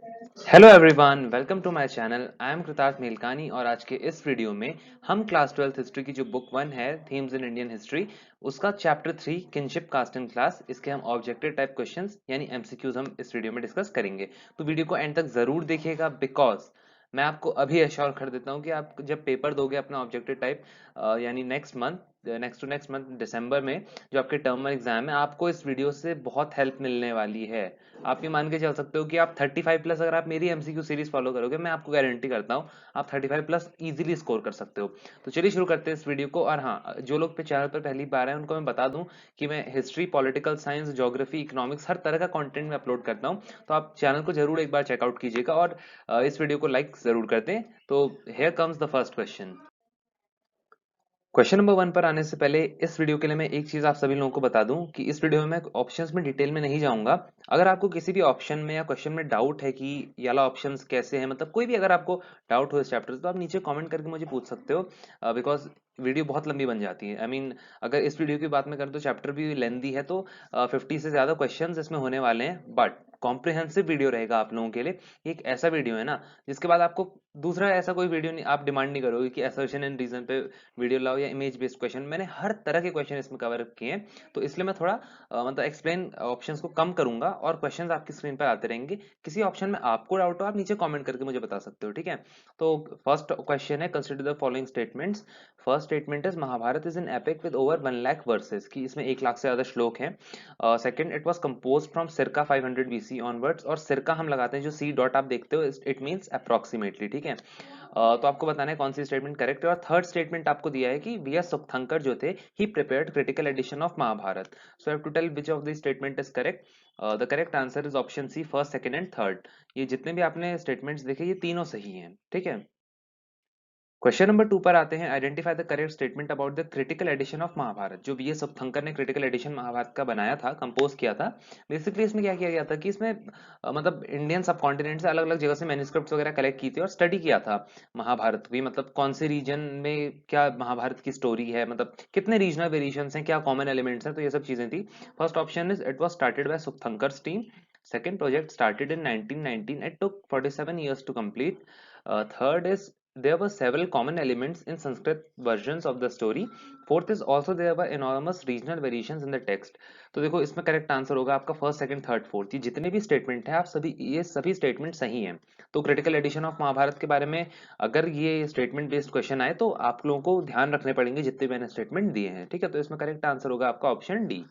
Hello everyone, welcome to my channel. I am Kritarth Nilekani और आज के इस वीडियो में हम क्लास 12th हिस्ट्री की जो बुक 1 है, थीम्स इन इंडियन हिस्ट्री, उसका chapter 3 kinship caste and class, इसके हम ऑब्जेक्टिव टाइप क्वेश्चंस यानी एमसीक्यूज हम इस वीडियो में डिस्कस करेंगे। तो वीडियो को एंड तक जरूर देखिएगा, बिकॉज मैं आपको अभी एश्योर कर देता हूँ कि आप जब पेपर दोगे अपना ऑब्जेक्टिव टाइप यानी नेक्स्ट मंथ दिसंबर में जो आपके टर्म एग्जाम है, आपको इस वीडियो से बहुत हेल्प मिलने वाली है। आप ये मान के चल सकते हो कि आप 35 प्लस अगर आप मेरी एमसीक्यू सीरीज फॉलो करोगे, मैं आपको गारंटी करता हूँ आप 35 प्लस इजीली स्कोर कर सकते हो। तो चलिए शुरू करते हैं इस वीडियो को। और हाँ, जो लोग पे चैनल पर पहली बार हैं उनको मैं बता दूं कि मैं history, political science, geography, economics हर तरह का कंटेंट में अपलोड करता हूँ। तो आप चैनल को जरूर एक बार चेकआउट कीजिएगा और इस वीडियो को लाइक जरूर कर दें। तो here comes the first question. Question number 1 पर आने से पहले इस वीडियो के लिए मैं एक चीज आप सभी लोगों को बता दूं कि इस वीडियो में मैं ऑप्शंस में डिटेल में नहीं जाऊंगा। अगर आपको किसी भी ऑप्शन में या क्वेश्चन में डाउट है कि ये वाला ऑप्शंस कैसे हैं, मतलब कोई भी अगर आपको डाउट हो इस चैप्टर से, तो आप नीचे कमेंट करके मुझे पूछ सकते हो, बिकॉज वीडियो बहुत लंबी बन जाती है। आई मीन अगर इस वीडियो की बात मैं करूँ तो चैप्टर भी लेंदी है, तो 50 से ज्यादा क्वेश्चन इसमें होने वाले हैं, बट कॉम्प्रिहेंसिव वीडियो रहेगा आप लोगों के लिए। एक ऐसा वीडियो है ना जिसके बाद आपको दूसरा ऐसा कोई वीडियो नहीं, आप डिमांड नहीं करोगे कि असर्शन एंड रीजन पे वीडियो लाओ या इमेज बेस्ड क्वेश्चन। मैंने हर तरह के क्वेश्चन इसमें कवर किए हैं, तो इसलिए मैं थोड़ा मतलब एक्सप्लेन ऑप्शंस को कम करूंगा और क्वेश्चंस आपकी स्क्रीन पर आते रहेंगे। किसी ऑप्शन में आपको डाउट हो, आप नीचे कमेंट करके मुझे बता सकते हो, ठीक है। तो फर्स्ट क्वेश्चन है, consider the following statements. First statement is Mahabharata is an epic with over 1 lakh verses, कि इसमें 1 लाख से ज्यादा श्लोक हैं। Second, it was composed from circa 500 BC onwards, और सिरका हम लगाते हैं, जो सी डॉट आप देखते हो इट मींस अप्रोक्सीमेटली, ठीक है। तो आपको बताना है कौन सी स्टेटमेंट करेक्ट है। और थर्ड स्टेटमेंट आपको दिया है कि वी एस सुक्थंकर जो थे, he prepared critical edition of Mahabharata. So have to tell which of the statement is correct. The correct answer is option C, first, second and third. ये जितने भी आपने स्टेटमेंट्स देखे, ये तीनों सही हैं, ठीक है। क्वेश्चन नंबर 2 पर आते हैं। Identify the correct statement about the critical edition of Mahabharata. जो वी एस सुक्थंकर ने क्रिटिकल एडिशन महाभारत का बनाया था, कंपोज किया था। बेसिकली इसमें क्या किया गया था कि इसमें मतलब इंडियन सब कॉन्टिनेंट से अलग अलग जगह से मैन्युस्क्रिप्ट्स वगैरह कलेक्ट की थी और स्टडी किया था महाभारत की, मतलब कौन से रीजन में क्या महाभारत की स्टोरी है, मतलब कितने रीजनल वेरिएशंस हैं, क्या कॉमन एलिमेंट्स हैं, तो ये सब चीजें थी। First option is it was started by Sukthankar's team. Second project started in 1919. It took 47 years to complete. Third is there were several common elements in Sanskrit versions of the story. Fourth is also there were enormous regional variations in the text. तो देखो इसमें correct answer होगा आपका first, second, third, fourth. ये जितने भी statement है, आप सभी ये सभी स्टेटमेंट सही हैं। तो क्रिटिकल एडिशन ऑफ महाभारत के बारे में अगर ये स्टेटमेंट बेस्ड क्वेश्चन आए तो आप लोगों को ध्यान रखने पड़ेंगे जितने मैंने स्टेटमेंट दिए हैं, ठीक है। तो इसमें करेक्ट आंसर होगा आपका option D.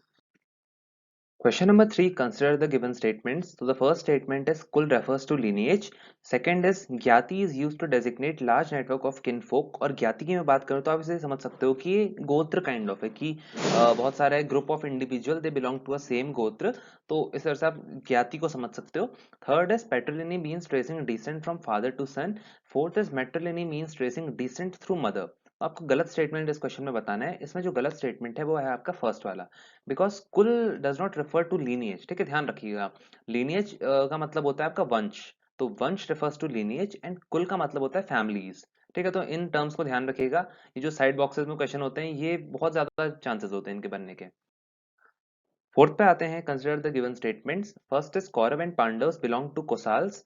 Question number 3, consider the given statements. So the first statement is Kul refers to lineage. Second is ज्ञाति is used to designate large network of kinfolk. और ज्ञाति की मैं बात करूँ तो आप इसे समझ सकते हो कि ये गोत्र काइंड ऑफ है, कि बहुत सारे group of individual they belong to a same gotra. तो इस तरह से आप ज्ञाति को समझ सकते हो। Third is patriliny means tracing descent from father to son. Fourth is matriliny means tracing descent through mother. आपको गलत स्टेटमेंट इस क्वेश्चन में बताना है। इसमें जो गलत स्टेटमेंट है वो है आपका फर्स्ट वाला, because kul does not refer to lineage, ठीक है, ध्यान रखिएगा। लीनिएज का मतलब होता है आपका वंश, तो वंश रेफर्स टू लीनिएज एंड कुल का मतलब होता है फैमिलीज, ठीक है। तो इन टर्म्स को ध्यान रखिएगा। ये जो साइड बॉक्सेस में क्वेश्चन होते हैं, ये बहुत ज्यादा चांसेस होते हैं इनके बनने के। फोर्थ पे आते हैं, consider the given statements. First is Kaurava and Pandavas belong to Kosalas.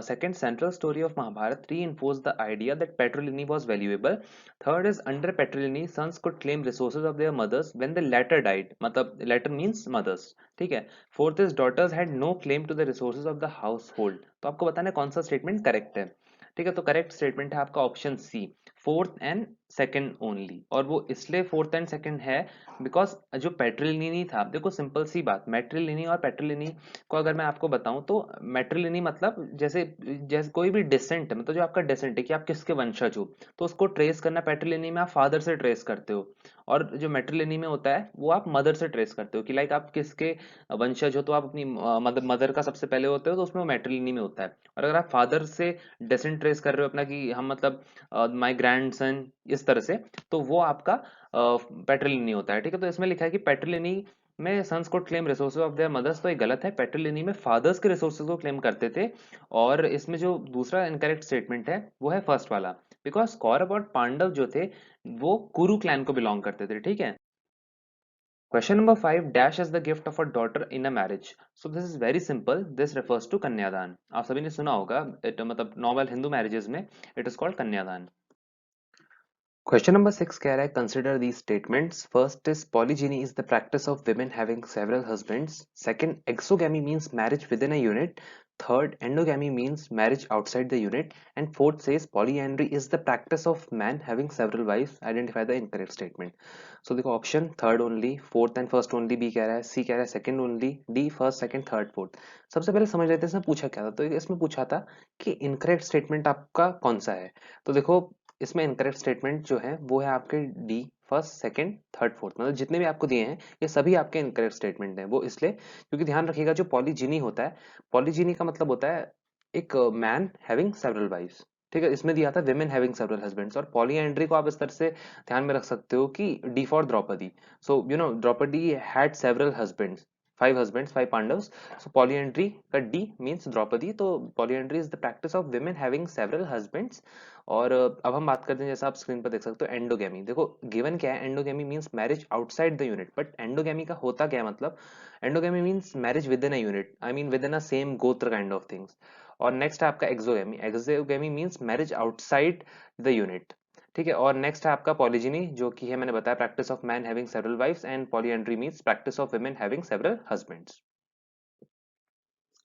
Second, central story of Mahabharata reinforce the idea that Petrolini was valuable. Third is under Petrolini, sons could claim resources of their mothers when the latter died. मतलब latter means mothers, ठीक है। Fourth is daughters had no claim to the resources of the household. तो आपको बताना है कौन सा statement correct है, ठीक है। तो करेक्ट स्टेटमेंट है आपका option C, fourth and second only. और वो इसलिए फोर्थ एंड सेकंड है बिकॉज जो पेट्रिलिनी था, देखो सिंपल सी बात, मेट्रिलिनी और पेट्रिलिनी को अगर मैं आपको बताऊं तो मेट्रिलिनी मतलब जैसे जैसे कोई भी डिसेंट है, मतलब जो आपका डिसेंट है कि आप किसके वंशज हो, तो उसको ट्रेस करना पेट्रिलिनी में आप फादर से ट्रेस करते हो। और जो मेट्रिलिनी में होता है वो आप मदर से ट्रेस करते हो, कि लाइक आप किसके वंशज हो, तो आप अपनी मदर का सबसे पहले होते हो, तो उसमें मेट्रिलिनी में होता है। और अगर आप फादर से डेसेंट ट्रेस कर रहे हो अपना, कि हम मतलब माई ग्रैंड सन, इस तरह से, तो वो आपका पेट्रिलिनी होता है, ठीक है। तो इसमें लिखा है कि पेट्रिलिनी में सन्स को claim resources of their mothers, तो ये गलत है। पेट्रिलिनी में फादर्स के रिसोर्सेज को क्लेम करते थे। और इसमें जो दूसरा इनकरेक्ट स्टेटमेंट है वो है फर्स्ट वाला, बिकॉज कौरव और पांडव जो थे वो कुरु क्लैन को बिलोंग करते थे, ठीक है। Question number 5, dash is the gift of a daughter in a marriage. So this is very simple. This refers to कन्यादान. आप सभी ने सुना होगा, मतलब नॉर्मल हिंदू मैरिजेस में इट इज कॉल्ड कन्यादान. Question number 6 कह रहा है consider these statements. First is polygyny is the practice of women having several husbands. Second, exogamy means marriage within a unit. Third, endogamy means marriage outside the unit. And fourth says polyandry is the practice of man having several wives. Identify the incorrect statement. So देखो option third only, fourth and first only B कह रहा है, C कह रहा है second only, D first second third fourth. सबसे पहले समझ लेते हैं इसमें पूछा क्या था. तो इसमें पूछा था कि इनकरेक्ट स्टेटमेंट आपका कौन सा है. तो देखो इसमें इनकरेक्ट स्टेटमेंट जो है वो है आपके D first second third fourth, मतलब जितने भी आपको दिए हैं ये सभी आपके इनकरेक्ट स्टेटमेंट हैं. वो इसलिए क्योंकि ध्यान रखिएगा जो पॉलीजिनी होता है, पॉलीजिनी का मतलब होता है एक मैन हैविंग सेवरल वाइफ्स. ठीक है, इसमें दिया था विमेन हैविंग सेवरल हस्बैंड्स. और पॉलीएंड्री को आप इस तरह से ध्यान में रख सकते हो कि D for Draupadi. So you know Draupadi had several husbands, five husbands, five Pandavs. So polyandry का डी मींस द्रौपदी. तो polyandry is the practice of women having several husbands. और अब हम बात करते हैं, जैसा आप स्क्रीन पर देख सकते हो, एंडोगेमी. देखो गिवन क्या है, endogamy means marriage outside the unit. But endogamy का होता क्या है, मतलब endogamy means marriage with in a unit, I mean with in a same गोत्र काइंड ऑफ थिंग्स. और नेक्स्ट है आपका exogamy. Exogamy means marriage outside the unit. ठीक है. और नेक्स्ट है आपका पॉलीजिनी, जो कि है मैंने बताया practice of man having several wives. And polyandry means practice of women having several husbands.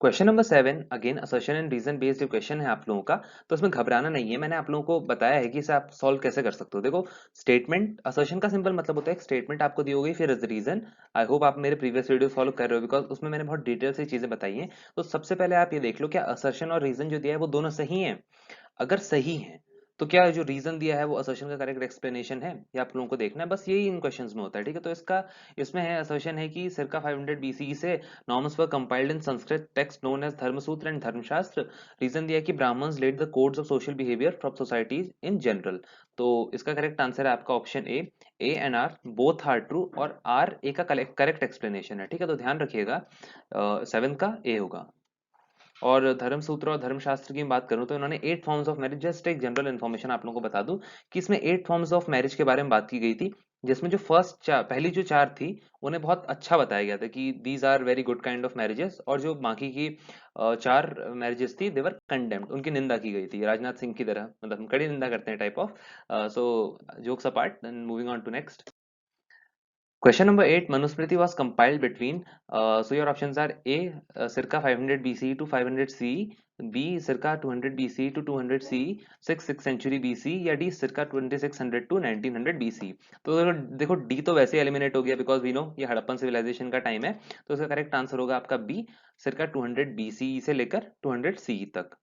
Question number 7 again assertion and reason based question है आप लोगों का. तो इसमें घबराना नहीं है, मैंने आप लोगों को बताया है कि इसे आप सॉल्व कैसे कर सकते हो. देखो स्टेटमेंट असर्शन का सिंपल मतलब होता है एक स्टेटमेंट आपको दी होगी, फिर रीजन. आई होप आप मेरे प्रीवियस वीडियो फॉलो कर रहे हो, बिकॉज उसमें मैंने बहुत डिटेल से चीजें बताई हैं. तो सबसे पहले आप ये देख लो क्या असर्शन और रीजन जो दिया है वो दोनों सही है. अगर सही है तो क्या जो रीजन दिया है वो असर्शन का करेक्ट एक्सप्लेनेशन है, या आप लोगों को देखना है. बस यही इन क्वेश्चंस में होता है. ठीक है, तो इसका इसमें है असर्शन है कि circa 500 BCE से norms were compiled in Sanskrit text known as Dharmasutra and Dharmashastra. Reason दिया है कि Brahmans laid the codes of social behaviour from societies in general. तो इसका करेक्ट आंसर है आपका option A and R both are true, और आर ए का करेक्ट एक्सप्लेनेशन है. ठीक है, तो ध्यान रखिएगा 7 का ए होगा. और धर्म सूत्र और धर्मशास्त्र की बात करूं तो इन्होंने 8 फॉर्म्स ऑफ मैरिज, जस्ट एक जनरल इन्फॉर्मेशन आप लोगों को बता दूं कि इसमें 8 फॉर्म्स ऑफ मैरिज के बारे में बात की गई थी. जिसमें जो पहली जो 4 थी उन्हें बहुत अच्छा बताया गया था कि these are very good kind of marriages. और जो बाकी की 4 मैरिजेस थी देवर कंडेम्ड, उनकी निंदा की गई थी राजनाथ सिंह की तरह, मतलब हम कड़ी निंदा करते हैं type of. So jokes apart, moving on to next. Question number 8, Manusmriti was compiled between, so your options are A, circa 500 BCE to 500 CE, B, circa 200 BCE to 200 CE, 6th century BC, या D, circa 2600 to 1900 BC. तो देखो D तो वैसे eliminate हो गया because we know ये Harappan civilisation का time है. तो इसका करेक्ट आंसर होगा आपका B, circa 200 BCE से लेकर 200 CE तक.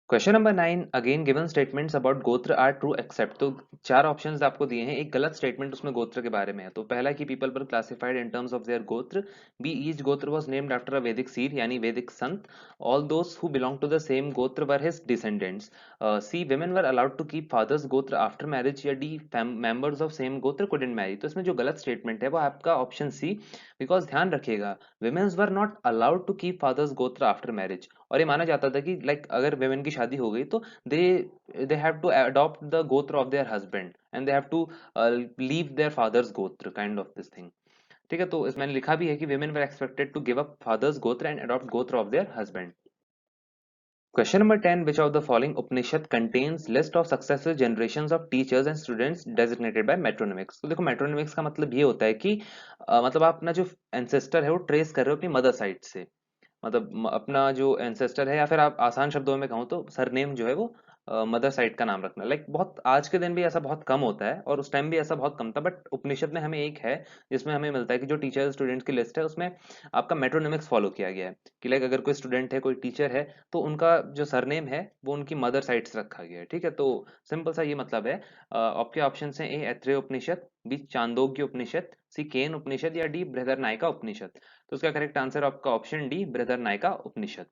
Question number 9 again given statements about गोत्र आर ट्रू एक्सेप्ट. तो 4 ऑप्शंस आपको दिए हैं, एक गलत स्टेटमेंट उसमें गोत्र के बारे में है. तो पहला कि people were classified in terms of their gotra. B, each gotra was named after a Vedic seer यानी वैदिक संत. All those who belong to the same gotra were his descendants. C, women were allowed to keep fathers gotra after marriage, या D, members of same gotra couldn't marry. तो इसमें जो गलत statement है वो आपका ऑप्शन सी. बिकॉज ध्यान रखिएगा womens were not allowed to keep fathers gotra after marriage. और ये माना जाता था कि लाइक अगर वेमेन की शादी हो गई तो they they have to adopt the gotra of their husband and they have to leave their father's gotra kind of this thing. ठीक है, तो इसमें लिखा भी है कि women were expected to give up father's gotra and adopt gotra of their husband. Question number 10, which of the following Upanishad contains list of successive generations of teachers and students designated by metronymics. तो देखो metronymics का मतलब ये होता है कि मतलब आप अपना जो ancestor है वो ट्रेस कर रहे हो अपनी मदर साइड से. मतलब अपना जो एंसेस्टर है, या फिर आप आसान शब्दों में कहूँ तो सरनेम जो है वो मदर साइड का नाम रखना. लाइक बहुत आज के दिन भी ऐसा बहुत कम होता है और उस टाइम भी ऐसा बहुत कम था. बट उपनिषद में हमें एक है जिसमें हमें मिलता है कि जो टीचर स्टूडेंट्स की लिस्ट है उसमें आपका मेट्रोनिमिक्स फॉलो किया गया है. कि लाइक अगर कोई स्टूडेंट है, कोई टीचर है, तो उनका जो सरनेम है वो उनकी मदर साइड से रखा गया है. ठीक है, तो सिंपल सा ये मतलब है. आपके ऑप्शन है A, Aitareya Upanishad, B, Chandogya Upanishad, C, Kena Upanishad, या डी, बृहदारण्यका उपनिषद. तो उसका करेक्ट आंसर आपका option D, Brihadaranyaka Upanishad.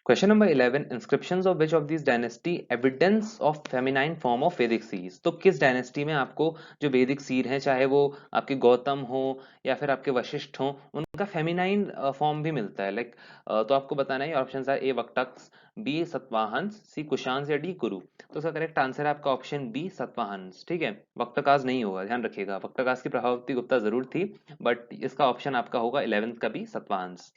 Question number 11, inscriptions of which of this dynasty evidence of feminine form of Vedic सीज। तो किस डायनेस्टी में आपको जो वैदिक सीर हैं, चाहे वो आपके गौतम हो या फिर आपके वशिष्ठ हो, उनका फेमिनाइन फॉर्म भी मिलता है। तो आपको बताना है ऑप्शन है ए वक्टक्स, बी सतवाहंस, सी कुशांस या डी कुरु। तो इसका करेक्ट आंसर है आपका ऑप्शन बी सतवाहंस। ठीक है, वक्तकास नहीं होगा, ध्यान रखिएगा। वक्तकास की प्रभावती गुप्ता जरूर थी, बट इसका ऑप्शन आपका होगा 11th का B सतवाहंस।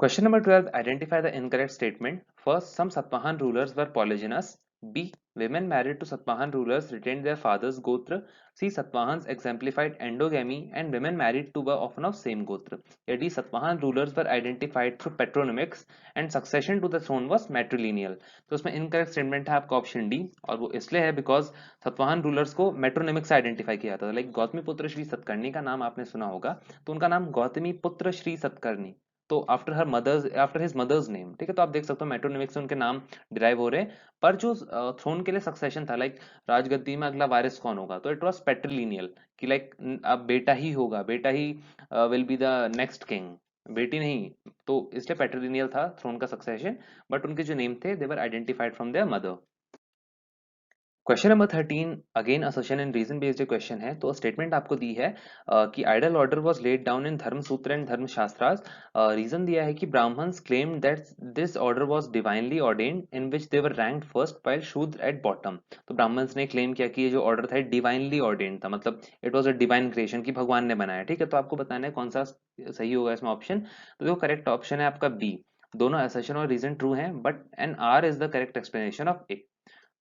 Question number 12. Identify the incorrect statement. First, some Satvahan rulers were polygynous. B. Women married to Satvahan rulers retained their father's gotra. C. Satvahans exemplified endogamy and women married to were often of same gotra. या D. Satvahan rulers were identified through patronymics and succession to the throne was matrilineal. तो उसमें incorrect statement है आपका option D, और वो इसलिए है because Satavahana rulers को मेट्रोनिमिक से आइडेंटिफाई किया जाता था। लाइक गौतमी पुत्र श्री सतकर्णी का नाम आपने सुना होगा, तो उनका नाम गौतमी पुत्र श्री सतकर्णी, तो आफ्टर हिज मदर्स नेम। ठीक है, तो आप देख सकते हो मेट्रोनिमिक से उनके नाम डिराइव हो रहे हैं। पर जो थ्रोन के लिए सक्सेशन था, लाइक राजगद्दी में अगला वारिस कौन होगा, तो इट वाज पेट्रिलिनियल, कि लाइक अब बेटा ही होगा, बेटा he will be the next king, बेटी नहीं। तो इसलिए पेट्रिलिनियल था थ्रोन का सक्सेशन, बट उनके जो नेम थे they were identified from their mother. Question number 13, again assertion and reason based question है। तो स्टेटमेंट आपको दी है कि ideal order was laid down in Dharma Sutra and Dharma Shastras. Reason दिया है कि Brahmans claim that this order was divinely ordained in which they were ranked first while Shudra at bottom. तो ब्राह्मण्स ने क्लेम किया कि ये जो ऑर्डर था डिवाइनली ऑर्डेन्ड था, मतलब it was a divine creation, की भगवान ने बनाया। ठीक है, तो आपको बताना है कौन सा सही होगा इसमें ऑप्शन। तो देखो करेक्ट ऑप्शन है आपका बी। दोनों असर्शन और रीजन ट्रू हैं, but and R is the correct explanation of A.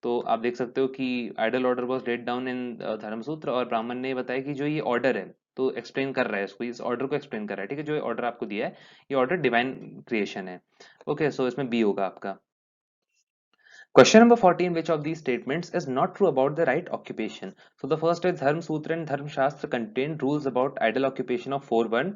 तो आप देख सकते हो कि ideal order was laid down in Dharmasutra, और ब्राह्मण ने बताया कि जो ये ऑर्डर है तो एक्सप्लेन कर रहा है इसको, इस ऑर्डर को एक्सप्लेन कर रहा है। ठीक है, जो ये ऑर्डर आपको दिया है ये ऑर्डर डिवाइन क्रिएशन है। ओके, सो इसमें बी होगा आपका। Question number 14, which of these statements is not true about the right occupation? So the first is Dharm Sutra and Dharm Shastra contain rules about idle occupation of 4-1.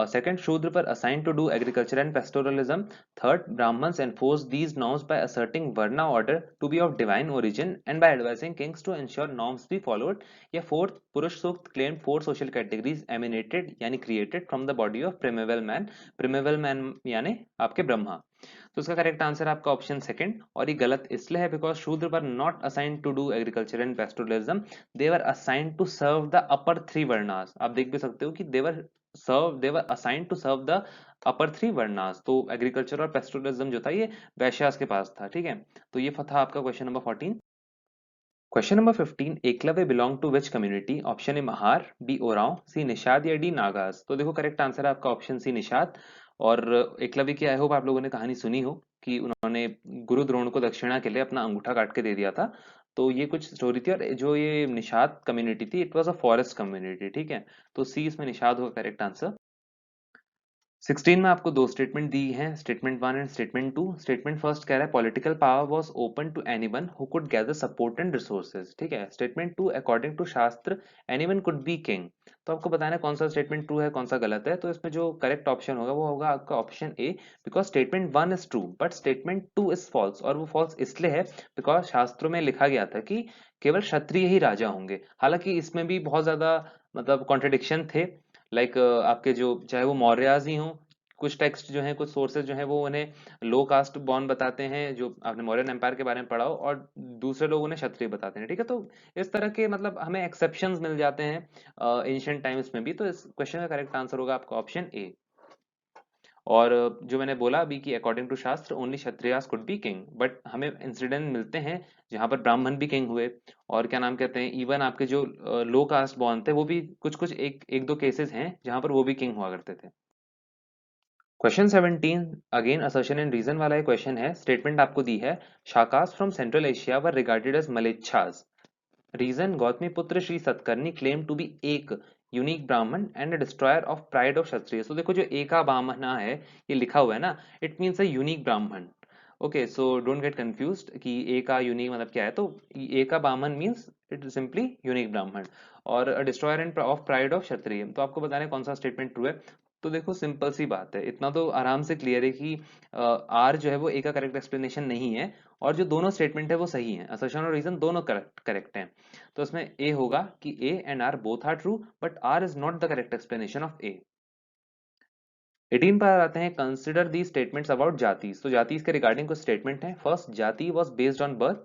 Second, Shudra were assigned to do agriculture and pastoralism. Third, Brahmins enforced these norms by asserting Varna order to be of divine origin and by advising kings to ensure norms be followed. या fourth, Purush Sukt claimed 4 social categories emanated यानी created from the body of primeval man. Primeval man यानी आपके ब्रह्मा। तो इसका correct answer है आपका option second, और ये गलत इसलिए है because Shudra were not assigned to do agriculture and pastoralism, they were assigned to serve the upper 3 varnas. आप देख भी सकते हो कि they were assigned to serve the upper 3 varnas. तो एग्रीकल्चर और पेस्टोरलिज्म जो था ये वैश्यास के पास था। ठीक है, तो ये था आपका question number 14। Question number 15, Eklavya belong to which community? Option A Mahar, B Oraon, C Nishad या डी नागाज। तो देखो करेक्ट आंसर है आपका ऑप्शन सी निषाद। और एकलव्य की आई होप आप लोगों ने कहानी सुनी हो कि उन्होंने गुरु द्रोण को दक्षिणा के लिए अपना अंगूठा काट के दे दिया था। तो ये कुछ स्टोरी थी, और जो ये निषाद कम्युनिटी थी it was a forest community. ठीक है, तो सी इसमें निषाद होगा करेक्ट आंसर। 16 में आपको दो स्टेटमेंट दी हैं, statement 1 and statement 2। Statement first कह रहा है political power was open to anyone who could gather support and resources. ठीक है, statement 2, according to shastra anyone could be king. तो आपको बताना है कौन सा स्टेटमेंट ट्रू है कौन सा गलत है। तो इसमें जो करेक्ट ऑप्शन होगा वो होगा आपका option A, because statement 1 is true but statement 2 is false. और वो फॉल्स इसलिए है बिकॉज शास्त्रों में लिखा गया था कि केवल क्षत्रिय ही राजा होंगे। हालांकि इसमें भी बहुत ज्यादा मतलब कॉन्ट्रडिक्शन थे। आपके जो चाहे वो मौर्याज ही हों, कुछ टेक्स्ट जो हैं कुछ सोर्सेज जो हैं वो उन्हें लो कास्ट बॉर्न बताते हैं, जो आपने मौर्यन एम्पायर के बारे में पढ़ा हो, और दूसरे लोग उन्हें क्षत्रिय बताते हैं। ठीक है, तो इस तरह के मतलब हमें एक्सेप्शंस मिल जाते हैं एंशिएंट टाइम्स में भी। तो इस क्वेश्चन का करेक्ट आंसर होगा आपका ऑप्शन ए। और जो मैंने बोला अभी कि अकॉर्डिंग टू शास्त्र only Kshatriyas could be king, but हमें इंसिडेंट मिलते हैं जहां पर ब्राह्मण भी किंग हुए। और क्या नाम कहते हैं, इवन आपके जो लो कास्ट बॉर्न थे वो भी कुछ कुछ एक एक दो केसेस हैं जहां पर वो भी किंग हुआ करते थे। Question 17, again assertion and reason वाला ये क्वेश्चन है। स्टेटमेंट आपको दी है Shakas from Central Asia were regarded as Mlecchas. Reason Gautamiputra Shri Satakarni claim to be एक unique Brahman and destroyer of pride of Kshatriya. तो देखो जो एका ब्राह्मण है ये लिखा हुआ है ना, इट मीन्स अ यूनिक ब्राह्मण। Okay, so don't get confused कि एका यूनिक मतलब क्या है। तो एका ब्राह्मण means it simply unique Brahman, और destroyer and of pride of Kshatriya. तो आपको बताना है कौन सा स्टेटमेंट ट्रू है। तो देखो सिंपल सी बात है, इतना तो आराम से क्लियर है कि आर जो है वो ए का करेक्ट एक्सप्लेनेशन नहीं है, और जो दोनों स्टेटमेंट है वो सही है, असर्शन और रीजन दोनों करेक्ट करेक्ट हैं। तो इसमें ए होगा कि A and R both are true, but R is not the correct explanation of A. 18 पर आते हैं, consider the statements about jatis. तो जातीज के रिगार्डिंग कुछ स्टेटमेंट है। First, jati was based on birth.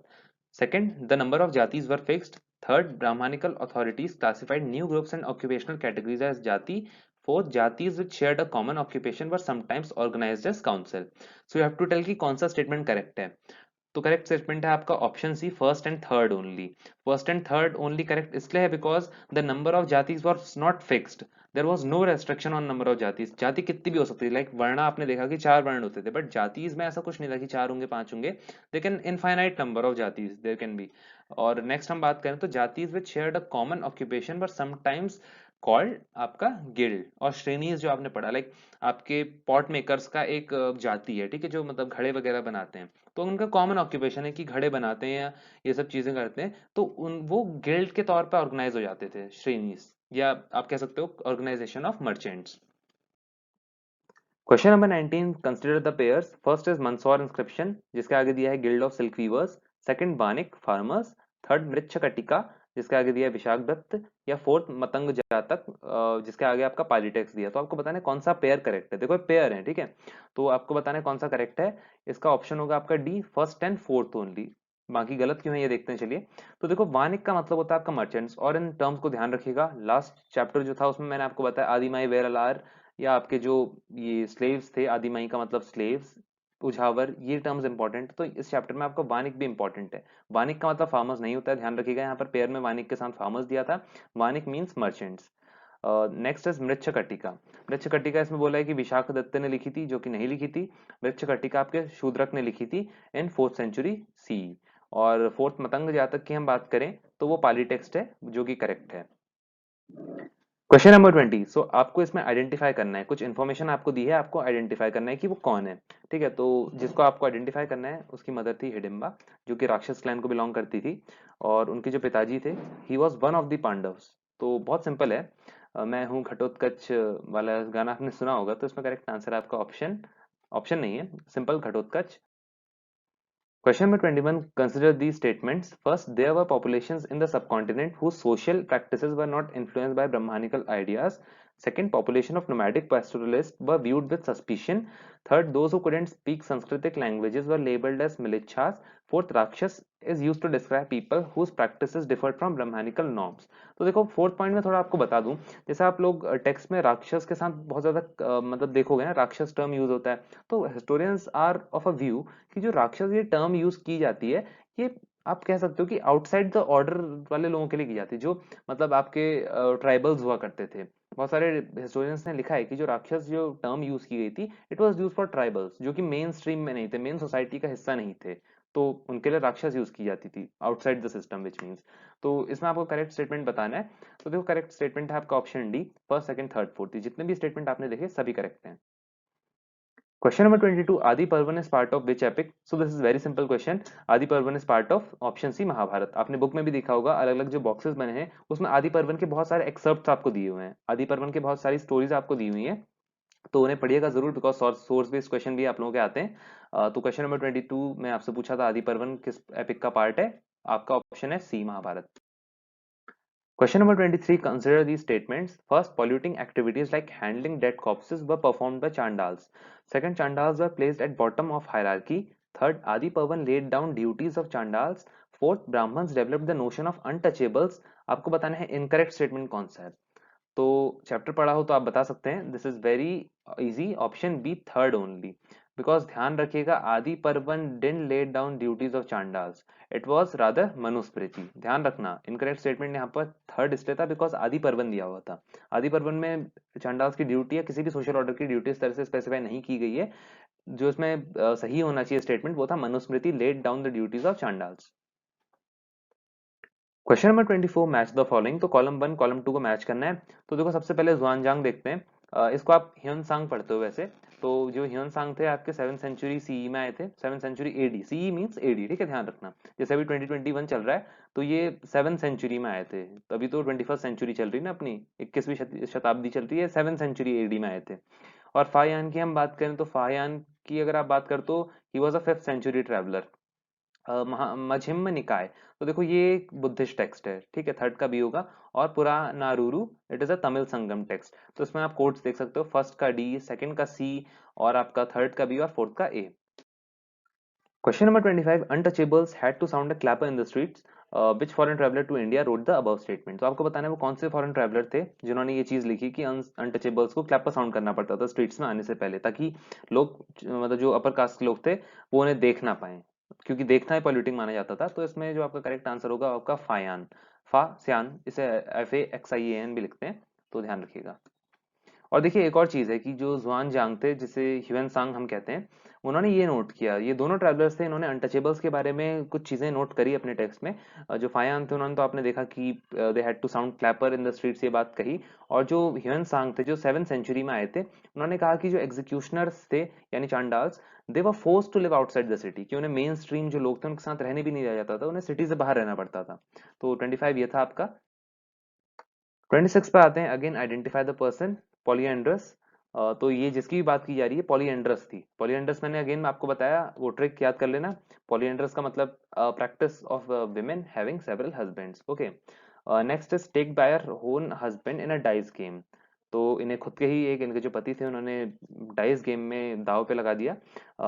Second, the number of jatis were fixed. Third, Brahmanical authorities classified new groups and occupational categories as jati. Fourth, jatis which shared a common occupation were sometimes organized as council. So you have to tell कि कौन सा statement correct है। तो correct statement है आपका option C, first and third only. First and third only correct इसलिए है because the number of jatis was not fixed. There was no restriction on number of jatis. जाति कितनी भी हो सकती है, लाइक वर्ण आपने देखा कि 4 वर्ण होते थे, बट जातीज में ऐसा कुछ नहीं था कि 4 होंगे 5 होंगे। They can infinite number of jatis there can be. और नेक्स्ट हम बात करें तो jatis which shared a common occupation but sometimes called आपका गिल्ड। और श्रेणीज जो आपने पढ़ा, लाइक आपके पॉट मेकर्स का एक जाति है, ठीक है, जो मतलब घड़े वगैरह बनाते हैं, तो उनका कॉमन ऑक्यूपेशन है कि घड़े बनाते हैं या ये सब चीजें करते हैं, तो उन वो गिल्ड के तौर पर ऑर्गेनाइज हो जाते थे, श्रेणीज, या आप कह सकते हो organisation of merchants. Question number 19, consider the pairs. First is Mandsaur inscription, जिसके आगे दिया है guild of silk weavers. Second, Banik farmers. Third, Mrichchhakatika, जिसके आगे दिया है विशाख दत्त। या फोर्थ, मतंग जातक, जिसके आगे आपका पालीटेक्स दिया। तो आपको बताना है कौन सा पेयर करेक्ट है। देखो पेयर है, ठीक है, तो आपको बताना है कौन सा करेक्ट है। इसका ऑप्शन होगा आपका D, first and fourth only. बाकी गलत क्यों है ये देखते हैं, चलिए। तो देखो वानिक का मतलब होता है आपका मर्चेंट्स, और इन टर्म्स को ध्यान रखिएगा। लास्ट चैप्टर जो था उसमें मैंने आपको बताया आदिमाई वेरलार, या आपके जो ये स्लेव्स थे, आदिमाई का मतलब स्लेव्स, उझावर, ये टर्म्स इंपॉर्टेंट। तो इस चैप्टर में आपका वानिक भी इंपॉर्टेंट है। वानिक का मतलब फार्मर्स नहीं होता है, ध्यान रखिएगा। यहाँ पर पेयर में वानिक के साथ फार्मर्स दिया था। Vanik means merchants. Next is Mricchakatika. Mricchakatika इसमें बोला है कि विशाख दत्त ने लिखी थी, जो कि नहीं लिखी थी। मृच्छकटिका आपके शूद्रक ने लिखी थी इन 4th सेंचुरी सी। और फोर्थ, मतंग जातक की हम बात करें तो वो पाली टेक्स्ट है, जो कि करेक्ट है। क्वेश्चन नंबर 20, सो आपको इसमें आइडेंटिफाई करना है, कुछ इन्फॉर्मेशन आपको दी है, आपको आइडेंटिफाई करना है कि वो कौन है। ठीक है, तो जिसको आपको आइडेंटिफाई करना है उसकी मदर थी हिडिंबा, जो कि राक्षस क्लैन को बिलोंग करती थी। और उनके जो पिताजी थे, he was one of the Pandavas. तो बहुत सिंपल है। मैं हूँ घटोत्कच वाला गाना आपने सुना होगा, तो इसमें करेक्ट आंसर है आपका ऑप्शन, ऑप्शन नहीं है, simple Ghatotkacha. Question number 21. Consider these statements. First, there were populations in the subcontinent whose social practices were not influenced by Brahmanical ideas. Second, population of nomadic pastoralists were viewed with suspicion. Third, those who couldn't speak Sanskritic languages were labeled as militias. Fourth, Rakshas is used to describe people whose practices differed from Brahmanical norms. तो देखो fourth point में थोड़ा आपको बता दूं, जैसे आप लोग टेक्स्ट में राक्षस के साथ बहुत ज्यादा मतलब देखोगे ना, राक्षस टर्म यूज होता है। तो historians are of a view कि जो राक्षस ये टर्म यूज की जाती है, ये आप कह सकते हो कि आउटसाइड द ऑर्डर वाले लोगों के लिए की जाती है, जो मतलब आपके ट्राइबल्स हुआ करते थे। बहुत सारे हिस्टोरियंस ने लिखा है कि जो राक्षस जो टर्म यूज की गई थी, it was use for tribals, जो कि मेन स्ट्रीम में नहीं थे, मेन सोसाइटी का हिस्सा नहीं थे। तो उनके लिए राक्षस यूज की जाती थी outside the system, which means. तो इसमें आपको करेक्ट स्टेटमेंट बताना है। तो देखो करेक्ट स्टेटमेंट है आपका option D, first second third fourth, जितने भी स्टेटमेंट आपने देखे सभी करेक्ट हैं। Question number 22. Adi Parvan is part of which epic? So this is very simple question. Adi Parvan is part of option C, Mahabharat. आपने book में भी देखा होगा, अलग अलग जो बॉक्सेस बने हैं उसमें आदि पर्वन के बहुत सारे एक्सर्प्ट आपको दिए हुए हैं, आदि पर्वन के बहुत सारी स्टोरीज आपको दी हुई हैं, तो उन्हें पढ़िएगा जरूर, बिकॉज सोर्स बेस्ड क्वेश्चन भी आप लोगों के आते हैं। तो क्वेश्चन नंबर 22 में आपसे पूछा था आदि पर्वन किस एपिक का पार्ट है, आपका ऑप्शन है सी, Mahabharat. Question number 23. Consider these statements. First, polluting activities like handling dead corpses were performed by Chandals. Second, Chandals were placed at bottom of hierarchy. Third, Adi Pavan laid down duties of Chandals. Fourth, Brahmins developed the notion of untouchables. आपको बताना है incorrect statement कौन सा है। तो chapter पढ़ा हो तो आप बता सकते हैं, this is very easy, option B, third only. Because ध्यान रखिएगा, Adi Parvan didn't laid down duties of Chandalas, it was rather Manusmriti. ध्यान रखना, इनकरेक्ट स्टेटमेंट यहाँ पर थर्ड इसलिए था बिकॉज आदि पर्वन दिया हुआ था। आदि पर्वन में चांडाल्स की ड्यूटी या किसी भी सोशल ऑर्डर की ड्यूटी इस तरह से स्पेसिफाई नहीं की गई है। जो इसमें सही होना चाहिए स्टेटमेंट वो था Manusmriti laid down the duties of Chandalas. Question number 24, match the following. तो कॉलम 1 कॉलम 2 को मैच करना है। तो देखो सबसे पहले जुआनजांग देखते हैं। इसको आप ह्यून सांग पढ़ते हो वैसे। तो जो ह्यून सांग थे आपके 7th सेंचुरी सीई में आए थे, 7th century AD, CE means AD, ठीक है, ध्यान रखना। जैसे अभी 2021 चल रहा है, तो ये 7th सेंचुरी में आए थे। तो अभी तो 21st सेंचुरी चल रही है ना अपनी, 21वीं शताब्दी चल रही है, 7th सेंचुरी एडी में आए थे। और फाहियान की हम बात करें तो फाहियान की अगर आप बात करें तो he was a 5th century traveller. Majjhima Nikaya, तो देखो ये एक बुद्धिस्ट टेक्स्ट है, ठीक है, थर्ड का बी होगा। और Purananuru, it is a Tamil Sangam text. तो इसमें आप कोड्स देख सकते हो, फर्स्ट का डी, सेकंड का सी, और आपका थर्ड का बी और फोर्थ का ए। Question number 25. Untouchables had to sound a clapper in the streets. Which foreign traveler to India wrote the above statement? तो आपको बताना है वो कौन से फॉरेन ट्रैवलर थे जिन्होंने ये चीज लिखी कि अनटचेबल्स को क्लैपर साउंड करना पड़ता था स्ट्रीट्स में आने से पहले, ताकि लोग मतलब जो अपर कास्ट के लोग थे वो उन्हें देख ना पाए, क्योंकि देखना ही पॉल्यूटिंग माना जाता था। तो इसमें जो आपका करेक्ट आंसर होगा आपका फायान, फा स्यान, इसे FAXIAN भी लिखते हैं, तो ध्यान रखिएगा। और देखिए एक और चीज है कि जो जुआन जांग थे, जिसे ह्यूएन सांग हम कहते हैं, उन्होंने ये नोट किया, ये दोनों ट्रैवलर्स थे, इन्होंने अनटचेबल्स के बारे में कुछ चीजें नोट करी अपने टेक्स्ट में। जो फायान थे उन्होंने तो आपने देखा कि they had to sound clapper in the streets, ये बात कही। और जो ह्यूएन सांग थे जो 7th सेंचुरी में आए थे, उन्होंने कहा कि जो एग्जीक्यूशनर्स थे यानी Chandalas, they were forced to live outside the city, कि उन्हें मेन स्ट्रीम जो लोग थे उनके साथ रहने भी नहीं दिया जाता था, उन्हें सिटी से बाहर रहना पड़ता था। तो 25 ये था आपका। 26 पे आते हैं, again identify the person, polyandrous. तो ये जिसकी भी बात की जा रही है पॉलीएंड्रस थी। पॉलीएंड्रस मैंने अगेन आपको बताया, वो ट्रिक याद कर लेना। पॉलीएंड्रस का मतलब practice of women having several husbands. Okay, next is take by her own husband in a dice game. तो इन्हें खुद के ही एक इनके जो पति थे उन्होंने डाइस गेम में दाव पे लगा दिया।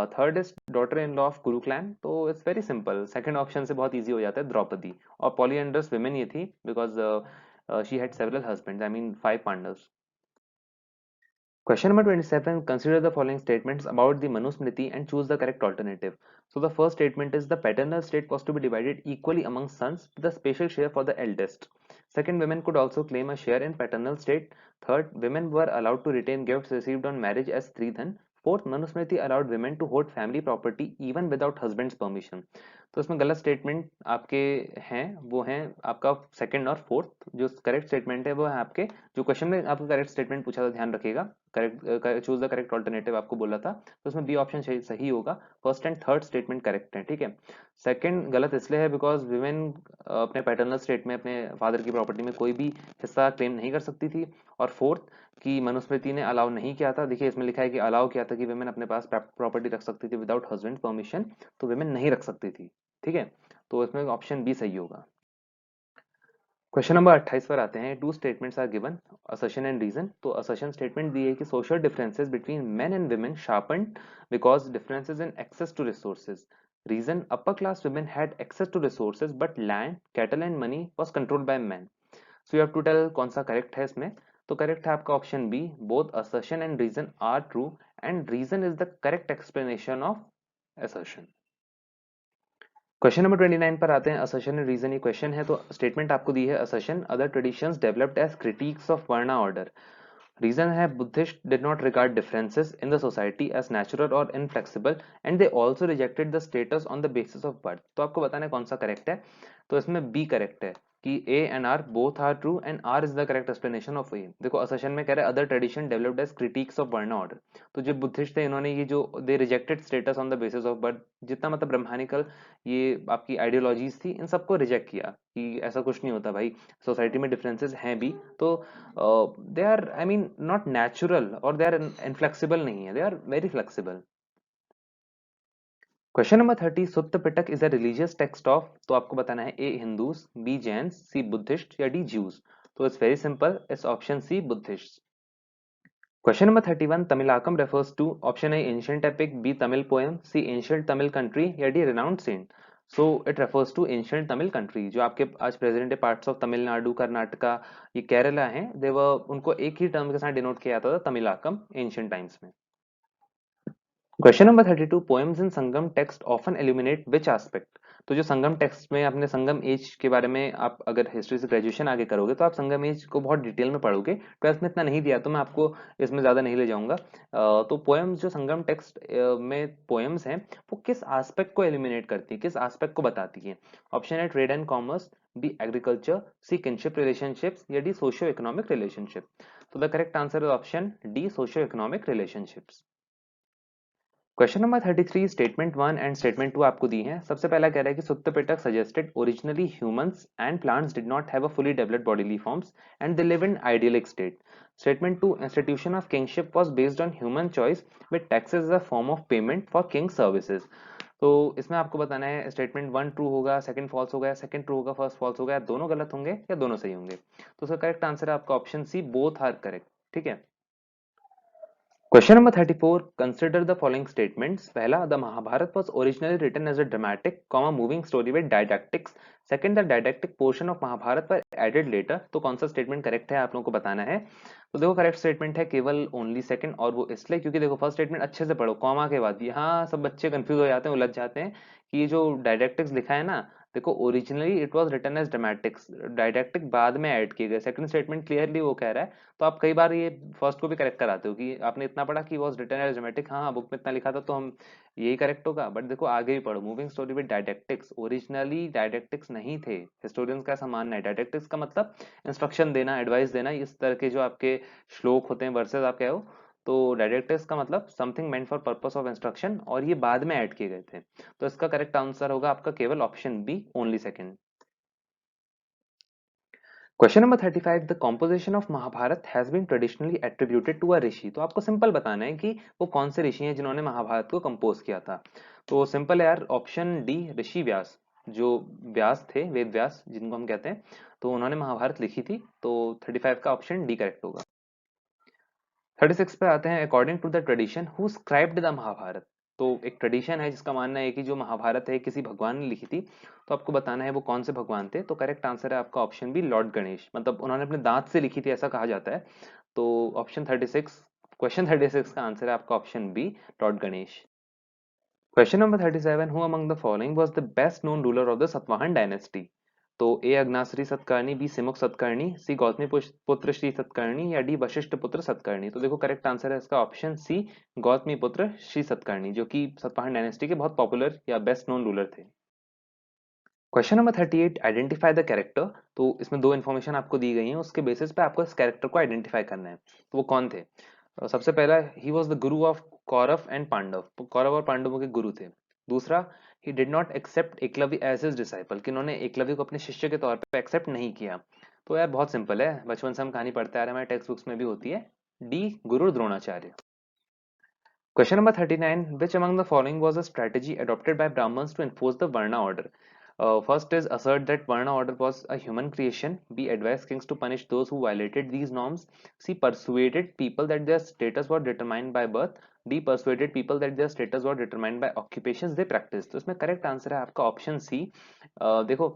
Third is daughter in law of कुरु क्लैन। तो it's very simple, second option से बहुत इजी हो जाता है, द्रौपदी। और पॉलीएंड्रस विमेन ये थी because she had several husbands, I mean 5 Pandavas. Question number 27. Consider the following statements about the Manusmriti and choose the correct alternative. So the first statement is the paternal estate was to be divided equally among sons with a special share for the eldest. Second, women could also claim a share in paternal estate. Third, women were allowed to retain gifts received on marriage as Stridhan. Fourth, Manusmriti allowed women to hold family property even without husband's permission. तो इसमें गलत statement आपके हैं, वो हैं आपका second और fourth. जो करेक्ट स्टेटमेंट है वो है आपके, जो क्वेश्चन में आपको करेक्ट स्टेटमेंट पूछा था, ध्यान रखिएगा, correct choose the correct alternative आपको बोला था, तो उसमें बी ऑप्शन सही होगा। First and third statement correct है, ठीक है। सेकंड गलत इसलिए है बिकॉज विमेन अपने पैटर्नल स्टेट में अपने फादर की प्रॉपर्टी में कोई भी हिस्सा क्लेम नहीं कर सकती थी। और फोर्थ कि मनुस्मृति ने अलाउ नहीं किया था, देखिए इसमें लिखा है कि अलाउ किया था कि विमेन अपने पास प्रॉपर्टी रख सकती थी विदाउट हस्बैंड परमिशन, तो विमेन नहीं रख सकती थी, ठीक है। तो इसमें ऑप्शन बी सही होगा। क्वेश्चन नंबर 28 पर आते हैं। Two statements are given, assertion and reason. तो असर्शन स्टेटमेंट दी है कि social differences between men and women sharpened because differences in access to resources. Reason, upper class women had access to resources but land, cattle and money was controlled by men. So you have to tell कौन सा correct है इसमें। तो correct है आपका option B, both assertion and reason are true and reason is the correct explanation of assertion. Question number 29 पर आते हैं, असर्शन एंड रीजन ये क्वेश्चन है। तो स्टेटमेंट आपको दी है, assertion, other traditions developed as critics of varna order. Reason है, Buddhists did not regard differences in the society as natural और inflexible and they also rejected the status on the basis of birth. तो आपको बताना है कौन सा correct है। तो इसमें बी करेक्ट है कि A and R both are true and R is the correct explanation of A. देखो असर्शन में कह रहा है other tradition developed as critics of varna order. तो जो बुद्धिस्ट थे इन्होंने ये जो they rejected status on the basis of birth, जितना मतलब ब्रह्मानिकल ये आपकी आइडियोलॉजीज थी, इन सबको रिजेक्ट किया कि ऐसा कुछ नहीं होता भाई, सोसाइटी में डिफरेंसेस हैं भी, तो they are I mean not natural और दे आर इनफ्लेक्सिबल नहीं है, they are very flexible. Question number 30, Sutta Pitaka is a religious text of. तो आपको बताना है A Hindus, B Jain, C Buddhist या डी ज्यूज। तो it's very simple, it's option C Buddhist. Question number 31, Tamilakam refers to, option A ancient epic, B Tamil poem, C ancient Tamil country या D renowned saint. So it refers to ancient Tamil country. जो आपके आज present parts of Tamil Nadu, Karnataka, ये केरला हैं, देवर उनको एक ही term के साथ डिनोट किया जाता था, तमिलाकम, एंशिएंट टाइम्स में। Question number 32, poems in Sangam text often aluminate which aspect. तो जो संगम टेक्स्ट में आपने संगम एज के बारे में, आप अगर हिस्ट्री से ग्रेजुएशन आगे करोगे तो आप संगम एज को बहुत डिटेल में पढ़ोगे, ट्वेल्थ में इतना नहीं दिया तो मैं आपको इसमें ज्यादा नहीं ले जाऊंगा। तो पोएम्स जो संगम टेक्स्ट में पोएम्स हैं, वो किस एस्पेक्ट को एल्यूमिनेट करती है, किस एस्पेक्ट को बताती है। ऑप्शन है trade and commerce, B agriculture, C kinship relationships या डी सोशियो इकोनॉमिक रिलेशनशिप। तो the correct answer is option D, socio economic relationships. Question number 33, statement 1 and statement 2 आपको दी है। सबसे पहला कह रहा है कि Sutta Pitaka suggested originally humans and plants did not have a fully developed bodily forms and they live in idealic state. Statement 2, institution of kingship was based on human choice with taxes as a form of payment for king services. तो इसमें आपको बताना है statement 1 true होगा, second false होगा, second true होगा, first false होगा, दोनों गलत होंगे या दोनों सही होंगे। तो उसका करेक्ट आंसर है आपका option C, both are correct. ठीक है। Question number 34, consider the following statements. पहला, the Mahabharata was originally written as a dramatic comma moving story with didactics. Second, the didactic portion of Mahabharata were added later. तो कौन सा statement correct है आप लोगों को बताना है। तो देखो करेक्ट स्टेटमेंट है केवल ओनली सेकंड, और वो इसलिए क्योंकि देखो फर्स्ट स्टेटमेंट अच्छे से पढ़ो, कॉमा के बाद यहाँ सब बच्चे कंफ्यूज हो जाते हैं, उलझ जाते हैं कि ये जो डायडैक्टिक्स लिखा है ना, देखो originally it was written as dramatics, didactic बाद में ऐड किए गए। सेकंड स्टेटमेंट क्लियरली वो कह रहा है। तो आप कई बार ये फर्स्ट को भी करेक्ट कराते हो कि आपने इतना पढ़ा कि वॉज रिटन एज ड्रामेटिक, हाँ बुक में इतना लिखा था तो हम यही करेक्ट होगा। बट देखो आगे भी पढ़ो, मूविंग स्टोरी विद डायडैक्टिक्स, ओरिजिनली डायडैक्टिक्स नहीं थे। हिस्टोरियंस का ऐसा मानना है, डायडैक्टिक्स का मतलब इंस्ट्रक्शन देना, एडवाइस देना, इस तरह के जो आपके श्लोक होते हैं, वर्सेस आप कहो, तो डायडैक्टिक्स का मतलब something meant for purpose of instruction, और ये बाद में ऐड किए गए थे। तो इसका करेक्ट आंसर होगा आपका केवल option B, only second. Question number 35, the composition of Mahabharata has been traditionally attributed to a rishi. तो आपको सिंपल बताना है कि वो कौन से ऋषि हैं जिन्होंने महाभारत को कंपोज किया था। तो सिंपल है यार, ऑप्शन डी ऋषि व्यास। जो व्यास थे, वेद व्यास जिनको हम कहते हैं, तो उन्होंने महाभारत लिखी थी। तो 35 का ऑप्शन डी करेक्ट होगा। 36 पे आते हैं, according to the tradition who scribed the Mahabharata. तो एक ट्रेडिशन है जिसका मानना है कि जो महाभारत है किसी भगवान ने लिखी थी। तो आपको बताना है वो कौन से भगवान थे। तो करेक्ट आंसर है आपका ऑप्शन बी, लॉर्ड गणेश। मतलब उन्होंने अपने दांत से लिखी थी ऐसा कहा जाता है। तो ऑप्शन 36, क्वेश्चन 36 का आंसर है आपका option B, Lord Ganesh. Question number 37, who among the following was the best known ruler of the Satavahana dynasty. तो A Agnashri Satakarni, B Simuka Satakarni, C Gautamiputra Shri Satakarni, या डी वशिष्ठ पुत्र सतकर्णी। तो देखो करेक्ट आंसर है इसका option C, Gautamiputra Shri Satakarni, जो कि सतवाहन डायनेस्टी के बहुत पॉपुलर या बेस्ट नोन रूलर थे। Question number 38, identify the character. तो इसमें दो इन्फॉर्मेशन आपको दी गई है, उसके बेसिस पे आपको इस कैरेक्टर को आइडेंटिफाई करना है। तो वो कौन थे। सबसे पहला, he was the guru of Kaurava and Pandava. तो कौरव और पांडवों के गुरु थे। दूसरा, he did not accept Eklavya as his disciple, कि उन्होंने एकलव्य को अपने शिष्य के तौर पे एक्सेप्ट नहीं किया। तो यार बहुत सिंपल है, बचपन से हम कहानी पढ़ते आ रहे हैं, हमारे टेक्स्ट बुक्स में भी होती है, D Guru Dronacharya. Question number 39, which among the following was a strategy adopted by Brahmins to enforce the Varna order? First is assert that Varna order was a human creation. B, advised kings to punish those who violated these norms. C, persuaded people that their status was determined by birth. D, persuaded people that their status was determined by occupations they practiced. तो इसमें correct answer है आपका option सी। देखो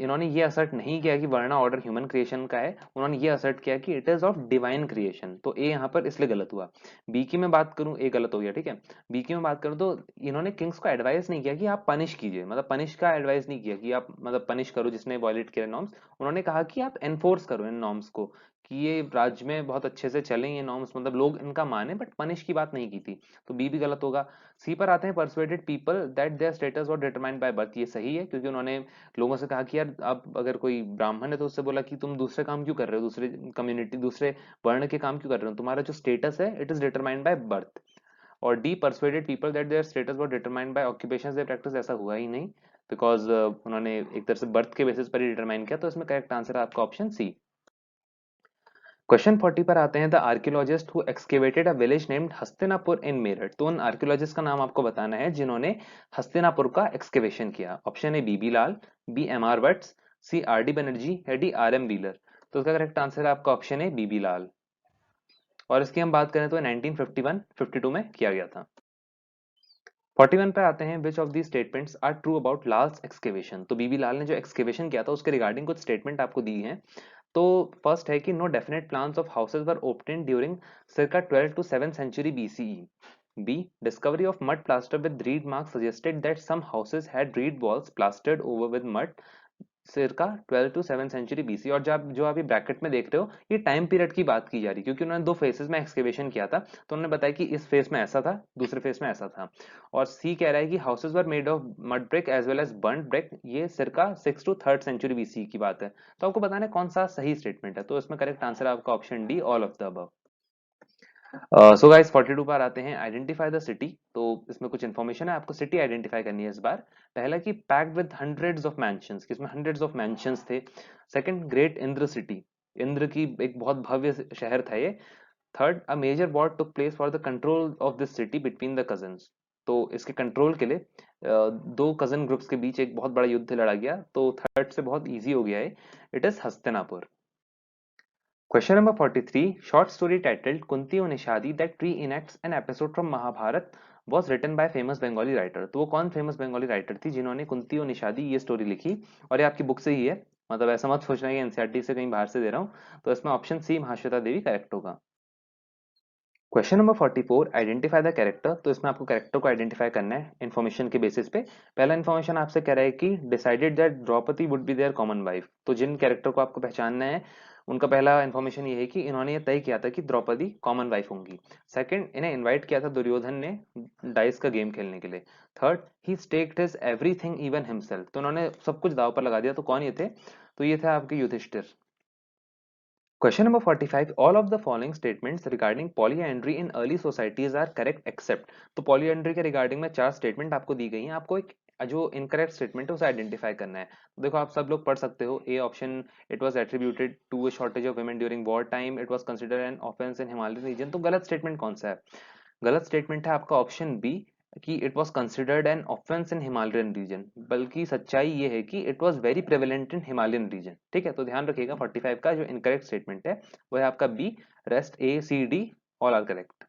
इन्होंने ये assert नहीं किया कि वर्ना ऑर्डर ह्यूमन क्रिएशन का है, उन्होंने ये असर्ट किया कि it is of divine creation. तो ए यहाँ पर इसलिए गलत हुआ। बी की मैं बात करूं, ए गलत हो गया, ठीक है। बी की मैं बात करूं तो इन्होंने किंग्स को एडवाइस नहीं किया कि आप पनिश कीजिए, मतलब पनिश का एडवाइस नहीं किया कि आप मतलब पनिश करो जिसने वॉयलेट किया नॉर्म्स। उन्होंने कहा कि आप एनफोर्स करो इन नॉर्म्स को, कि ये राज्य में बहुत अच्छे से चलें ये नॉर्म्स, मतलब लोग इनका माने, बट पनिश की बात नहीं की थी। तो बी भी गलत होगा। सी पर आते हैं, persuaded people that their status were determined by birth. ये सही है क्योंकि उन्होंने लोगों से कहा कि यार आप अगर कोई ब्राह्मण है तो उससे बोला कि तुम दूसरे काम क्यों कर रहे हो, दूसरे कम्युनिटी दूसरे वर्ण के काम क्यों कर रहे हो, तुम्हारा जो स्टेटस है it is determined by birth. और D, persuaded people that their status were determined by occupations they practice, ऐसा हुआ ही नहीं, बिकॉज उन्होंने एक तरह से बर्थ के बेसिस पर ही डिटरमाइन किया। तो इसमें करेक्ट आंसर है आपका ऑप्शन सी। क्वेश्चन 40 पर आते हैं, the archaeologist who excavated a village named Hastinapur in Meerut. तो उन आर्कियोलॉजिस्ट का नाम आपको बताना है जिन्होंने हस्तिनापुर का एक्सकेवेशन किया। Option A B B Lal, B M R Vats, C R D Banerjee, या डी आर एम व्हीलर। तो इसका करेक्ट आंसर है आपका ऑप्शन ए बीबी लाल। और इसकी हम बात करें तो 1951-52 में किया गया था। 41 पे आते हैं, which of the statements are true about Lal's excavation. तो बीबी लाल ने जो एक्सकेवेशन किया था उसके रिगार्डिंग कुछ स्टेटमेंट आपको दी हैं। तो फर्स्ट है कि no definite plans of houses were obtained during circa 12 to 7th century BCE. B, discovery of mud plaster with reed marks suggested that some houses had reed walls plastered over with mud circa 12 to 7th century BC। और जो आप ये bracket में देख रहे हो ये time period की बात की जा रही है, क्योंकि उन्होंने दो फेसेस में एक्सकेवेशन किया था। तो उन्होंने बताया कि इस फेस में ऐसा था, दूसरे फेस में ऐसा था। और सी कह रहा है कि houses were made of mud brick as well as burnt brick, ये circa 6 to 3rd century BC की बात है। तो आपको बताना है कौन सा सही स्टेटमेंट है। तो इसमें करेक्ट आंसर है आपका option D, all of the above. So guys 42 पर आते हैं, आइडेंटिफाई द सिटी। तो इसमें कुछ इन्फॉर्मेशन है, आपको सिटी आइडेंटिफाई करनी है इस बार। पहला कि packed with hundreds of mansions, किसमें हंड्रेड्स ऑफ मैंशंस थे। Second, great Indra city, Indra की एक बहुत भव्य शहर था ये। Third, a major war took place for the control of this city between the cousins. तो इसके कंट्रोल के लिए दो कजन ग्रुप्स के बीच एक बहुत बड़ा युद्ध लड़ा गया, तो थर्ड से बहुत इजी हो गया है, it is Hastinapur. Question number 43. Short story titled Kunti और निषादी that reenacts an episode from Mahabharat was written by famous Bengali writer. तो वो कौन फेमस बंगाली राइटर थी जिन्होंने कुंती और निषादी ये स्टोरी लिखी, और ये आपकी बुक से ही है, मतलब ऐसा मत सोचना कि एनसीईआरटी से कहीं बाहर से दे रहा हूँ। तो इसमें ऑप्शन सी महाश्वेता देवी करेक्ट होगा। Question number 44, identify the character. तो इसमें आपको कैरेक्टर को आइडेंटिफाई करना है इन्फॉर्मेशन के बेसिस पे। पहला इन्फॉर्मेशन आपसे कह रहा है कि decided that Draupadi would be their common wife. तो जिन कैरेक्टर को आपको पहचानना है उनका पहला इन्फॉर्मेशन ये है कि इन्होंने ये तय किया था कि द्रौपदी कॉमन वाइफ होंगी। सेकंड, इन्हें इनवाइट किया था दुर्योधन ने डाइस का गेम खेलने के लिए। Third, he stacked his everything even himself. तो उन्होंने सब कुछ दांव पर लगा दिया। तो कौन ये थे? तो ये थे आपके Yudhishthir. Question number 45. All of the following statements regarding polyandry in early societies are correct except। तो polyandry के रिगार्डिंग में चार स्टेटमेंट आपको दी गई हैं, आपको एक जो इनकरेक्ट स्टेटमेंट है उसे आइडेंटिफाई करना है। तो देखो आप सब लोग पढ़ सकते हो। A option, it was attributed to a shortage of women during war time, it was considered an offence in Himalayan region. तो गलत स्टेटमेंट कौन सा है? गलत स्टेटमेंट है आपका ऑप्शन बी कि it was considered an offence in Himalayan region, बल्कि सच्चाई ये है कि it was very prevalent in Himalayan region. ठीक है, तो ध्यान रखिएगा 45 का जो इनकरेक्ट स्टेटमेंट है वो है आपका B. Rest A C D all are correct.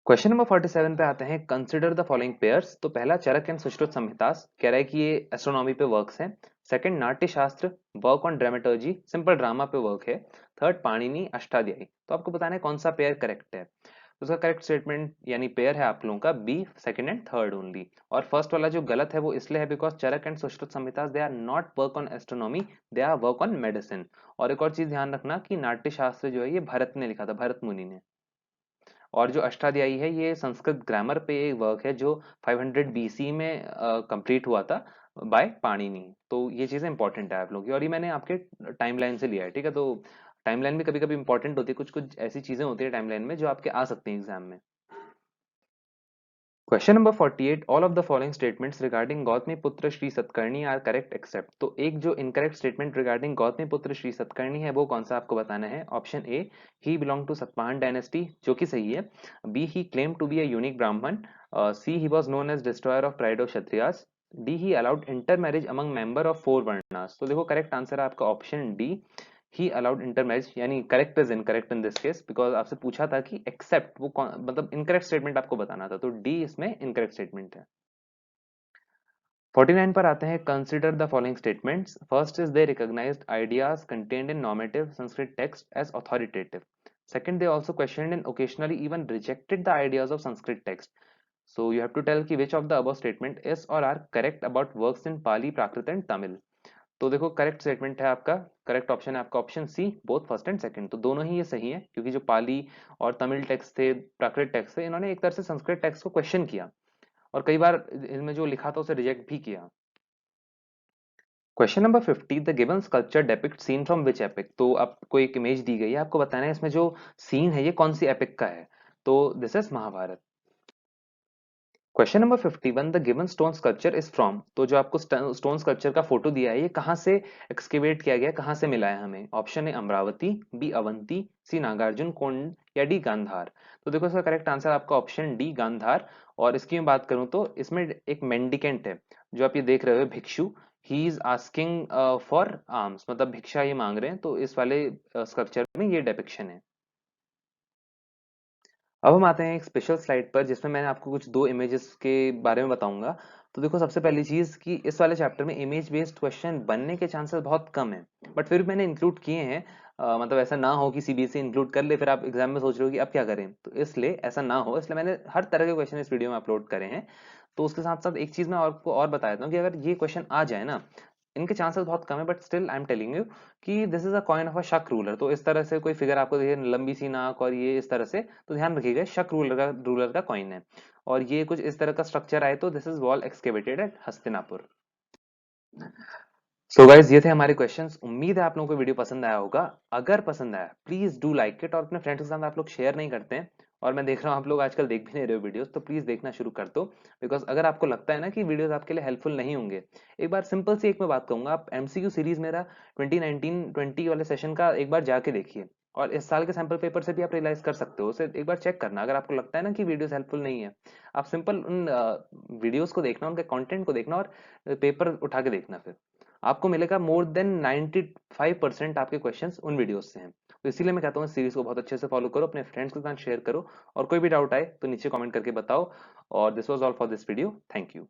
Question number 47 पे आते हैं, कंसिडर द फॉलोइंग पेयर्स। तो पहला चरक एंड सुश्रुत संहितास, कह रहा है कि ये एस्ट्रोनॉमी पे वर्क्स हैं। सेकंड, नाट्य शास्त्र, वर्क ऑन ड्रामेटर्जी, सिंपल ड्रामा पे वर्क है। थर्ड, पाणिनि अष्टाध्यायी। तो आपको बताना है कौन सा पेयर करेक्ट है। तो उसका करेक्ट स्टेटमेंट यानी पेयर है आप लोगों का B, second and third only. और फर्स्ट वाला जो गलत है वो इसलिए है because Charak and Sushruta Samhitas they are not work on astronomy, they are work on medicine. और एक और चीज ध्यान रखना कि नाट्य शास्त्र जो है ये भरत ने लिखा था, भरत मुनि ने। और जो अष्टाध्यायी है ये संस्कृत ग्रामर पे एक वर्क है जो 500 बीसी में कंप्लीट हुआ था बाय पाणिनि। तो ये चीजें इंपॉर्टेंट है आप लोगों की, और ये मैंने आपके टाइमलाइन से लिया है। ठीक है, तो टाइमलाइन भी कभी कभी इंपॉर्टेंट होती है, कुछ कुछ ऐसी चीजें होती है टाइमलाइन में जो आपके आ सकती हैं एग्जाम में। Question number 48, all of the following statements regarding Gautamiputra Shri Satakarni are correct except. तो एक जो incorrect statement regarding Gautamiputra Shri Satakarni है वो कौन सा आपको बताना है। Option A, he belong to Satavahana dynasty, जो कि सही है। B, he claim to be a unique Brahman. C, he was known as destroyer of pride of Kshatriyas. D, he allowed intermarriage among member of four varnas. तो देखो correct answer है आपका option D, he allowed intermarriage, यानी correct is incorrect in this case because आपसे पूछा था कि accept वो मतलब इनकरेक्ट स्टेटमेंट आपको बताना था, तो डी इसमें इनकरेक्ट स्टेटमेंट है। 49 पर आते हैं, consider the following statements. First is they recognised ideas contained in normative Sanskrit text as authoritative. Second, they also questioned and occasionally even rejected the ideas of Sanskrit text. So you have to tell कि which of the above statement is or are correct about works in Pali, Prakrit and Tamil. तो देखो correct statement है आपका, correct option है आपका option C, both first and second. तो दोनों ही ये सही है क्योंकि जो पाली और तमिल टेक्स्ट थे, प्राकृत टेक्स्ट थे, इन्होंने एक तरह से संस्कृत टेक्स्ट को क्वेश्चन किया और कई बार इनमें जो लिखा था उसे रिजेक्ट भी किया। Question number 50, the given sculpture depict scene from which epic. तो आपको एक इमेज दी गई है, आपको बताना है इसमें जो सीन है ये कौन सी एपिक का है। तो this is Mahabharata. Question number 51, the given stone sculpture is from. तो जो आपको स्टोन स्कल्पचर का फोटो दिया है ये कहाँ से एक्सकेवेट किया गया, कहाँ से मिला है हमें। ऑप्शन है अमरावती, बी अवंती, सी नागार्जुन कोंड या डी गांधार। तो देखो इसका करेक्ट आंसर आपका ऑप्शन डी गांधार। और इसकी मैं बात करूं तो इसमें एक मेंडिकेंट है जो आप ये देख रहे हो भिक्षु, he is asking for arms, मतलब भिक्षा ये मांग रहे हैं, तो इस वाले स्कल्पचर में ये डिपिक्शन है। अब हम आते हैं एक स्पेशल स्लाइड पर जिसमें मैंने आपको कुछ दो इमेजेस के बारे में बताऊंगा। तो देखो सबसे पहली चीज कि इस वाले चैप्टर में इमेज बेस्ड क्वेश्चन बनने के चांसेस बहुत कम है, बट फिर भी मैंने इंक्लूड किए हैं। मतलब ऐसा ना हो कि सीबीएसई इंक्लूड कर ले फिर आप एग्जाम में सोच रहे हो कि अब क्या करें, तो इसलिए ऐसा ना हो इसलिए मैंने हर तरह के क्वेश्चन इस वीडियो में अपलोड करे हैं। तो उसके साथ साथ एक चीज मैं आपको और बता देता हूँ कि अगर ये क्वेश्चन आ जाए ना, इनके चांसेस बहुत कम है but still I am telling you कि this is a coin of a Shaka ruler. तो इस तरह से कोई फिगर आपको देखिए लंबी सी नाक और ये इस तरह से, तो ध्यान रखिएगा शक रूलर का कॉइन है। और ये कुछ इस तरह का स्ट्रक्चर आए तो this is wall excavated at Hastinapur. So guys ये थे हमारे क्वेश्चंस। उम्मीद है आप लोगों को वीडियो पसंद आया होगा। अगर पसंद आया प्लीज डू लाइक इट, और अपने फ्रेंड्स के साथ आप लोग शेयर नहीं करते हैं और मैं देख रहा हूँ आप लोग आजकल देख भी नहीं रहे हो वीडियोस, तो प्लीज देखना शुरू कर दो। बिकॉज अगर आपको लगता है ना कि वीडियोस आपके लिए हेल्पफुल नहीं होंगे, एक बार सिंपल सी एक मैं बात कहूंगा, आप एमसीक्यू सीरीज मेरा 2019-20 वाले सेशन का एक बार जाके देखिए। और इस साल के सैम्पल पेपर से भी आप रियलाइज कर सकते हो, उसे एक बार चेक करना। अगर आपको लगता है ना कि वीडियोस हेल्पफुल नहीं है, आप सिंपल उन वीडियोस को देखना, उनके कंटेंट को देखना और पेपर उठा के देखना, फिर आपको मिलेगा मोर देन 95% आपके क्वेश्चंस उन वीडियोस से हैं। तो इसीलिए मैं कहता हूँ इस सीरीज को बहुत अच्छे से फॉलो करो, अपने फ्रेंड्स के साथ शेयर करो, और कोई भी डाउट आए तो नीचे कमेंट करके बताओ। और this was all for this video. Thank you.